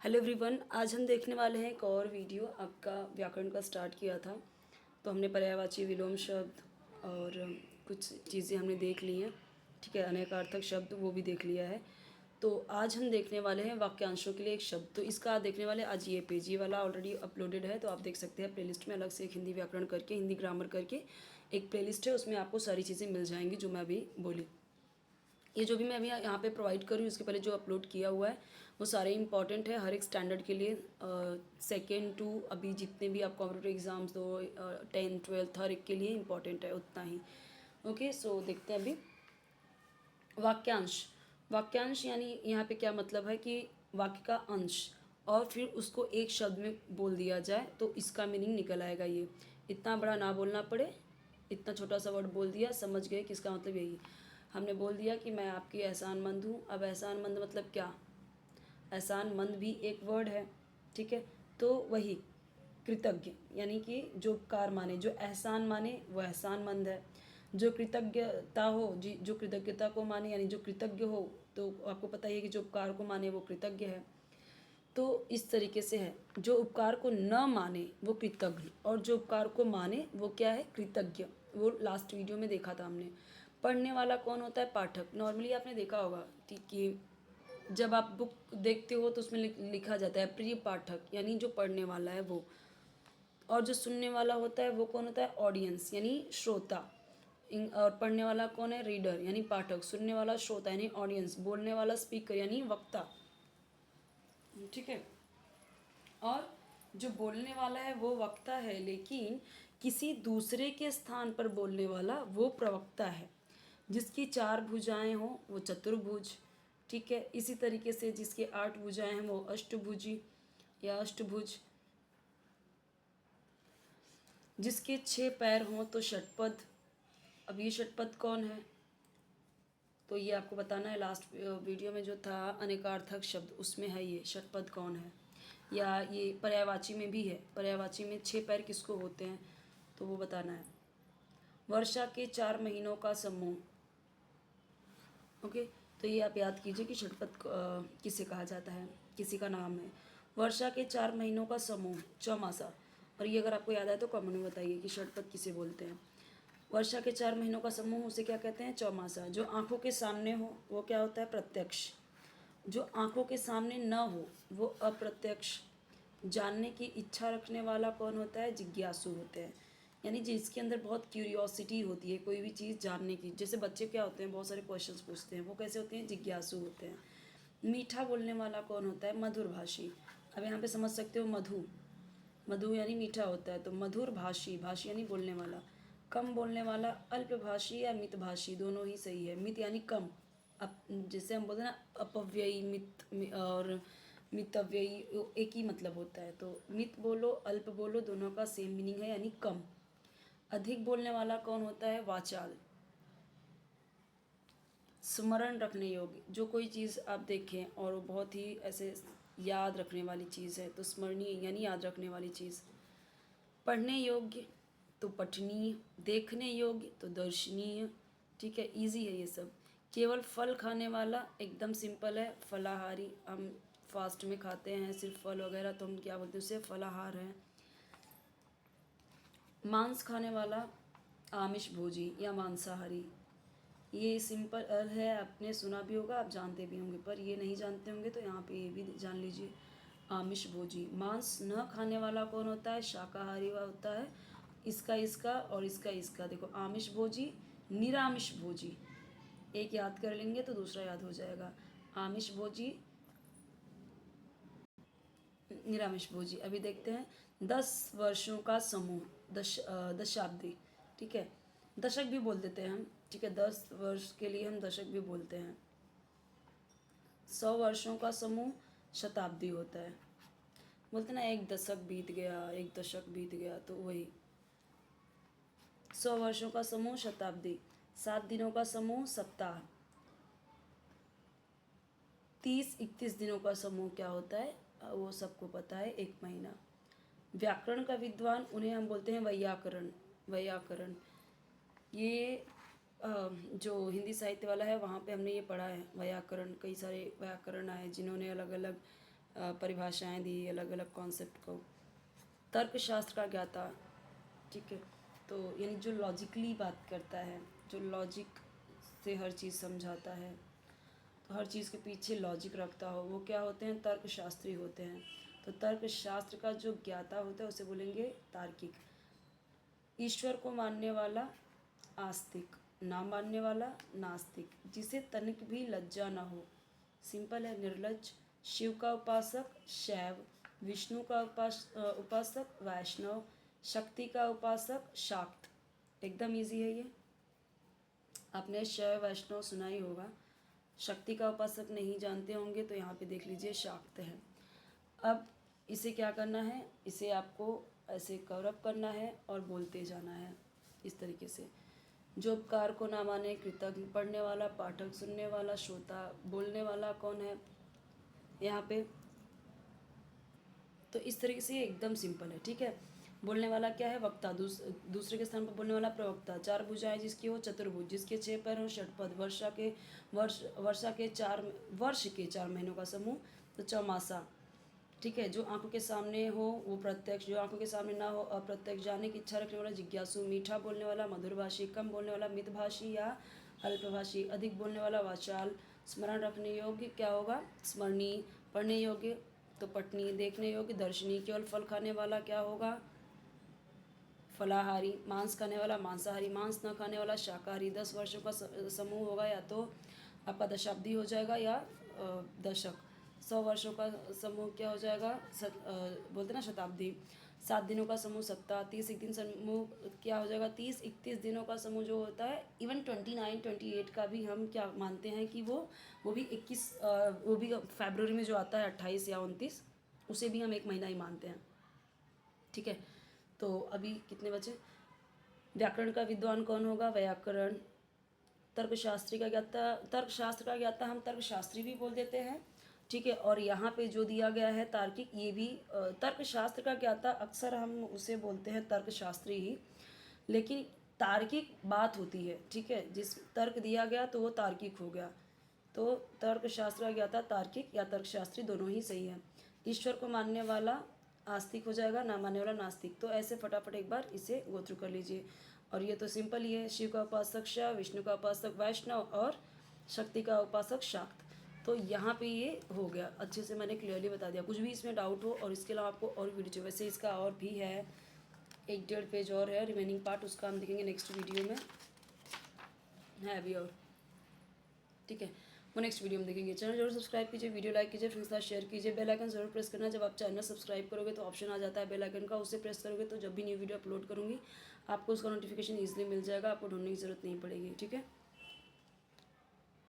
Hello everyone, आज हम देखने वाले हैं एक और वीडियो। आपका व्याकरण का स्टार्ट किया था तो हमने पर्यायवाची विलोम शब्द और कुछ चीज़ें हमने देख ली हैं। ठीक है, अनेकार्थक शब्द वो भी देख लिया है। तो आज हम देखने वाले हैं वाक्यांशों के लिए एक शब्द। तो इसका आप देखने वाले आज ये पेज, ये वाला ऑलरेडी अपलोडेड है, तो आप देख सकते हैं प्लेलिस्ट में अलग से एक हिंदी व्याकरण करके, हिंदी ग्रामर करके एक प्लेलिस्ट है, उसमें आपको सारी चीज़ें मिल जाएंगी जो मैं अभी बोली। ये जो भी मैं अभी यहाँ पे प्रोवाइड कर रही हूँ, उसके पहले जो अपलोड किया हुआ है वो सारे इंपॉर्टेंट है हर एक स्टैंडर्ड के लिए। सेकेंड टू अभी जितने भी आप कॉम्पिटेटिव एग्ज़ाम्स दो, 10th 12th हर एक के लिए इंपॉर्टेंट है उतना ही। ओके, सो देखते हैं अभी वाक्यांश। वाक्यांश यानी यहाँ पे क्या मतलब है कि वाक्य का अंश और फिर उसको एक शब्द में बोल दिया जाए तो इसका मीनिंग निकल आएगा। ये इतना बड़ा ना बोलना पड़े, इतना छोटा सा वर्ड बोल दिया, समझ गए किसका मतलब यही। हमने बोल दिया कि मैं आपकी एहसानमंद हूँ। अब एहसानमंद मतलब क्या? एहसानमंद भी एक वर्ड है, ठीक है। तो वही कृतज्ञ यानी कि जो उपकार माने, जो एहसान माने वो एहसानमंद है। जो कृतज्ञता हो, जी, जो कृतज्ञता को माने यानी जो कृतज्ञ हो, तो आपको पता ही है कि जो उपकार को माने वो कृतज्ञ है। तो इस तरीके से है, जो उपकार को न माने वो कृतज्ञ और जो उपकार को माने वो क्या है? कृतज्ञ। वो लास्ट वीडियो में देखा था हमने। पढ़ने वाला कौन होता है? पाठक। नॉर्मली आपने देखा होगा कि जब आप बुक देखते हो तो उसमें लिखा जाता है प्रिय पाठक, यानी जो पढ़ने वाला है वो। और जो सुनने वाला होता है वो कौन होता है? ऑडियंस यानी श्रोता। और पढ़ने वाला कौन है? रीडर यानी पाठक। सुनने वाला श्रोता यानी ऑडियंस। बोलने वाला स्पीकर यानी वक्ता। ठीक है। और जो बोलने वाला है वो वक्ता है, लेकिन किसी दूसरे के स्थान पर बोलने वाला वो प्रवक्ता है। जिसकी 4 भुजाएं हों वो चतुर्भुज। ठीक है। इसी तरीके से जिसके 8 भुजाएं हैं वो अष्टभुजी या अष्टभुज। जिसके 6 पैर हों तो षटपद। अब ये षटपद कौन है? तो ये आपको बताना है। लास्ट वीडियो में जो था अनेकार्थक शब्द, उसमें है ये षटपद कौन है। या ये पर्यायवाची में भी है। पर्यायवाची में 6 पैर किसको होते हैं तो वो बताना है। वर्षा के 4 महीनों का समूह। ओके, तो ये आप याद कीजिए कि षटपद किसे कहा जाता है, किसी का नाम है। वर्षा के 4 महीनों का समूह चौमासा। और ये अगर आपको याद आए तो कमेंट में बताइए कि षटपद किसे बोलते हैं। वर्षा के 4 महीनों का समूह, उसे क्या कहते हैं? चौमासा। जो आंखों के सामने हो वो क्या होता है? प्रत्यक्ष। जो आंखों के सामने न हो वो अप्रत्यक्ष। जानने की इच्छा रखने वाला कौन होता है? जिज्ञासु होते हैं। यानी जिसके अंदर बहुत क्यूरियोसिटी होती है कोई भी चीज़ जानने की। जैसे बच्चे क्या होते हैं, बहुत सारे क्वेश्चंस पूछते हैं, वो कैसे होते हैं? जिज्ञासु होते हैं। मीठा बोलने वाला कौन होता है? मधुरभाषी। अब यहाँ पे समझ सकते हो मधु, मधु यानी मीठा होता है, तो मधुर भाषी, भाषी यानी बोलने वाला। कम बोलने वाला अल्पभाषी या मितभाषी, दोनों ही सही है। मित यानी कम। अब जैसे हम बोलते हैं ना अपव्ययी, और मितव्ययी, एक ही मतलब होता है। तो मित बोलो अल्प बोलो दोनों का सेम मीनिंग है, यानी कम। अधिक बोलने वाला कौन होता है? वाचाल। स्मरण रखने योग्य, जो कोई चीज़ आप देखें और वो बहुत ही ऐसे याद रखने वाली चीज़ है तो स्मरणीय यानी याद रखने वाली चीज़। पढ़ने योग्य तो पठनीय, देखने योग्य तो दर्शनीय। ठीक है, इजी है ये सब। केवल फल खाने वाला एकदम सिंपल है, फलाहारी। हम फास्ट में खाते हैं सिर्फ फल वगैरह, तो हम क्या बोलते हैं? उसे फलाहार है। मांस खाने वाला आमिष भोजी या मांसाहारी। ये सिंपल है, आपने सुना भी होगा, आप जानते भी होंगे, पर ये नहीं जानते होंगे तो यहाँ पे ये भी जान लीजिए। आमिष भोजी। मांस न खाने वाला कौन होता है? शाकाहारी होता है। इसका इसका और इसका इसका। देखो, आमिष भोजी, निरामिष भोजी। एक याद कर लेंगे तो दूसरा याद हो जाएगा। आमिष भोजी, निरामिष भोजी। अभी देखते हैं 10 वर्षों का समूह, दशाब्दी। ठीक है, दशक भी बोल देते हैं हम। ठीक है, 10 वर्ष के लिए हम दशक भी बोलते हैं। 100 वर्षों का समूह शताब्दी होता है। बोलते ना एक दशक बीत गया, एक दशक बीत गया, तो वही 100 वर्षों का समूह शताब्दी। 7 दिनों का समूह सप्ताह। 30-31 दिनों का समूह क्या होता है वो सबको पता है, एक महीना। व्याकरण का विद्वान, उन्हें हम बोलते हैं वैयाकरण। वैयाकरण ये जो हिंदी साहित्य वाला है वहाँ पे हमने ये पढ़ा है वैयाकरण। कई सारे व्याकरण आए जिन्होंने अलग अलग परिभाषाएं दी, अलग अलग कॉन्सेप्ट को। तर्कशास्त्र का ज्ञाता, ठीक है, तो यानी जो लॉजिकली बात करता है, जो लॉजिक से हर चीज़ समझाता है, तो हर चीज़ के पीछे लॉजिक रखता हो, वो क्या होते हैं? तर्कशास्त्री होते हैं। तो तर्कशास्त्र का जो ज्ञाता होता है उसे बोलेंगे तार्किक। ईश्वर को मानने वाला आस्तिक, ना मानने वाला नास्तिक, जिसे तनिक भी लज्जा ना हो, सिंपल है, निर्लज्ज। शिव का उपासक शैव, विष्णु का उपासक वैष्णव, शक्ति का उपासक शाक्त। एकदम इजी है ये। आपने शैव वैष्णव सुना ही होगा, शक्ति का उपासक नहीं जानते होंगे तो यहाँ पे देख लीजिए शाक्त है। अब इसे क्या करना है? इसे आपको ऐसे कवर अप करना है और बोलते जाना है इस तरीके से। जो उपकार को ना माने, कृतज्ञ, पढ़ने वाला, पाठक, सुनने वाला, श्रोता, बोलने वाला कौन है यहाँ पे? तो इस तरीके से ये एकदम सिंपल है, ठीक है। बोलने वाला क्या है? वक्ता, दूसरे के स्थान पर बोलने वाला प्रवक्ता। चार भुजाएं जिसकी हो चतुर्भुज, जिसके 6 पैर हो षटपद, वर्ष के 4 महीनों का समूह तो चौमासा, ठीक है। जो आंखों के सामने हो वो प्रत्यक्ष, जो आंखों के सामने ना हो अप्रत्यक्ष। जाने की इच्छा रखने वाला जिज्ञासु, मीठा बोलने वाला मधुरभाषी, कम बोलने वाला मितभाषी या अल्पभाषी, अधिक बोलने वाला वाचाल। स्मरण रखने योग्य क्या होगा? स्मरणीय। पढ़ने योग्य तो पठनीय। देखने योग्य दर्शनीय। केवल फल खाने वाला क्या होगा? फलाहारी। मांस खाने वाला मांसाहारी। मांस न खाने वाला शाकाहारी। 10 वर्षों का समूह होगा, या तो आपका दशाब्दी हो जाएगा या दशक। 100 वर्षों का समूह क्या हो जाएगा? बोलते ना शताब्दी। 7 दिनों का समूह सप्ताह। 30 एक दिन समूह क्या हो जाएगा? 30-31 दिनों का समूह जो होता है। इवन 29-28 का भी हम क्या मानते हैं कि वो भी 21, वो भी फरवरी में जो आता है 28 या 29, उसे भी हम एक महीना ही मानते हैं, ठीक है। तो अभी कितने बचे? व्याकरण का विद्वान कौन होगा? व्याकरण। तर्कशास्त्री का ज्ञाता, तर्कशास्त्र का ज्ञाता हम तर्कशास्त्री भी बोल देते हैं, ठीक है। और यहाँ पे जो दिया गया है तार्किक, ये भी तर्कशास्त्र का ज्ञाता अक्सर हम उसे बोलते हैं तर्कशास्त्री ही, लेकिन तार्किक बात होती है, ठीक है। जिस तर्क दिया गया तो वो तार्किक हो गया। तो तर्कशास्त्र का ज्ञाता तार्किक या तर्कशास्त्री दोनों ही सही है। ईश्वर को मानने वाला आस्तिक हो जाएगा, ना मानने वाला नास्तिक। तो ऐसे फटाफट एक बार इसे गो थ्रू कर लीजिए। और ये तो सिंपल ही है। शिव का उपासक शैव, विष्णु का उपासक वैष्णव और शक्ति का उपासक शाक्त। तो यहाँ पे ये हो गया, अच्छे से मैंने क्लियरली बता दिया। कुछ भी इसमें डाउट हो और इसके अलावा आपको और वीडियो चाहिए, वैसे इसका और भी है, 1-1.5 पेज और है रिमेनिंग पार्ट, उसका हम देखेंगे नेक्स्ट वीडियो में, है अभी और, ठीक है। वो नेक्स्ट वीडियो में देखेंगे। चैनल जरूर सब्सक्राइब कीजिए, वीडियो लाइक कीजिए, फ्रेंड्स के साथ शेयर कीजिए। बेल आइकन जरूर प्रेस करना। जब आप चैनल सब्सक्राइब करोगे तो ऑप्शन आ जाता है बेल आइकन का, उसे प्रेस करोगे तो जब भी न्यू वीडियो अपलोड करूँगी आपको उसका नोटिफिकेशन ईजिली मिल जाएगा, आपको ढूंढने की जरूरत नहीं पड़ेगी, ठीक है।